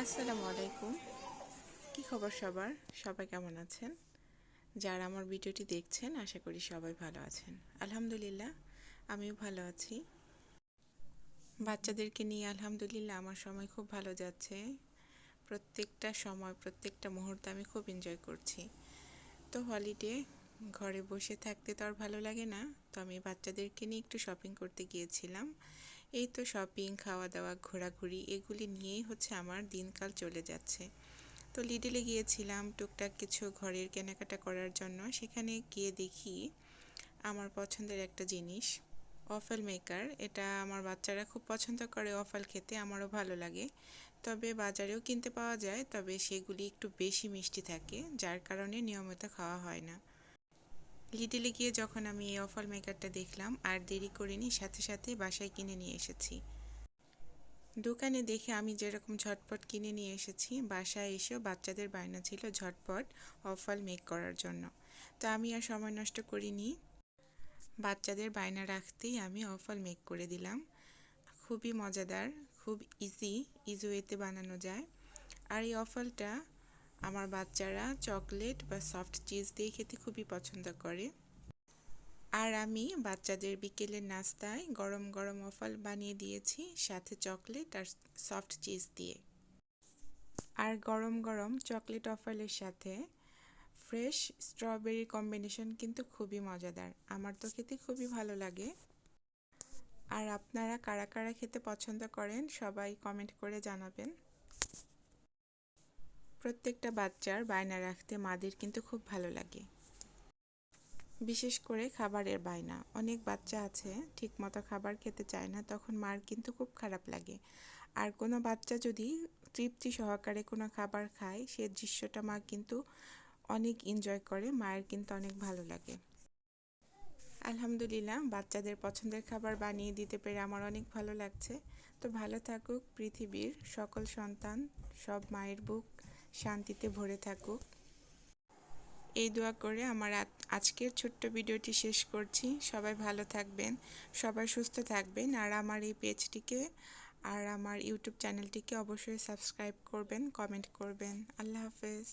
আসসালামু আলাইকুম। কি খবর সবার? সবাই কেমন আছেন? যারা আমার ভিডিওটি দেখছেন আশা করি সবাই ভালো আছেন। আলহামদুলিল্লাহ আমিও ভালো আছি। বাচ্চাদেরকে নিয়ে আলহামদুলিল্লাহ আমার সময় খুব ভালো যাচ্ছে। প্রত্যেকটা সময় প্রত্যেকটা মুহূর্ত আমি খুব এনজয় করছি। তো হলিডে ঘরে বসে থাকতে তো আর ভালো লাগে না, তো আমি বাচ্চাদেরকে নিয়ে একটু শপিং করতে গিয়েছিলাম। এই তো শপিং, খাওয়া দাওয়া, ঘোরাঘুরি এগুলি নিয়েই হচ্ছে আমার দিনকাল চলে যাচ্ছে। তো লিডলে গিয়েছিলাম টুকটাক কিছু ঘরের কেনাকাটা করার জন্য। সেখানে গিয়ে দেখি আমার পছন্দের একটা জিনিস, ওয়াফল মেকার। এটা আমার বাচ্চারা খুব পছন্দ করে ওয়াফল খেতে, আমারও ভালো লাগে। তবে বাজারেও কিনতে পাওয়া যায়, তবে সেগুলি একটু বেশি মিষ্টি থাকে, যার কারণে নিয়মিত খাওয়া হয় না। লিডলে গিয়ে যখন আমি এই ওয়াফল মেকারটা দেখলাম আর দেরি করিনি, সাথে সাথে বাসায় কিনে নিয়ে এসেছি। দোকানে দেখে আমি যেরকম ঝটপট কিনে নিয়ে এসেছি, বাসায় এসেও বাচ্চাদের বায়না ছিল ঝটপট ওয়াফল মেক করার জন্য। তো আমি আর সময় নষ্ট করিনি, বাচ্চাদের বায়না রাখতেই আমি ওয়াফল মেক করে দিলাম। খুবই মজাদার, খুব ইজি ওয়েতে বানানো যায়। আর এই ওয়াফলটা আমার বাচ্চারা চকলেট বা সফট চিজ দিয়ে খেতে খুবই পছন্দ করে। আর আমি বাচ্চাদের বিকেলের নাস্তায় গরম গরম ওয়াফল বানিয়ে দিয়েছি, সাথে চকলেট আর সফট চিজ দিয়ে। আর গরম গরম চকলেট ওয়াফলের সাথে ফ্রেশ স্ট্রবেরি কম্বিনেশন কিন্তু খুবই মজাদার, আমার তো খেতে খুবই ভালো লাগে। আর আপনারা কারা কারা খেতে পছন্দ করেন সবাই কমেন্ট করে জানাবেন। প্রত্যেকটা বাচ্চার বায়না রাখতে মাদের কিন্তু খুব ভালো লাগে, বিশেষ করে খাবারের বায়না। অনেক বাচ্চা আছে ঠিকমতো খাবার খেতে চায় না, তখন মার কিন্তু খুব খারাপ লাগে। আর কোনো বাচ্চা যদি তৃপ্তি সহকারে কোনো খাবার খায়, সে দৃশ্যটা মা কিন্তু অনেক এনজয় করে, মায়ের কিন্তু অনেক ভালো লাগে। আলহামদুলিল্লাহ বাচ্চাদের পছন্দের খাবার বানিয়ে দিতে পেরে আমার অনেক ভালো লাগছে। তো ভালো থাকুক পৃথিবীর সকল সন্তান, সব মায়ের বুক শান্তিতে ভরে থাকুক, এই দোয়া করে আমার আজকের ছোট্ট ভিডিওটি শেষ করছি। সবাই ভালো থাকবেন, সবাই সুস্থ থাকবেন। আর আমার এই পেজটিকে আর আমার ইউটিউব চ্যানেলটিকে অবশ্যই সাবস্ক্রাইব করবেন, কমেন্ট করবেন। আল্লাহ হাফেজ।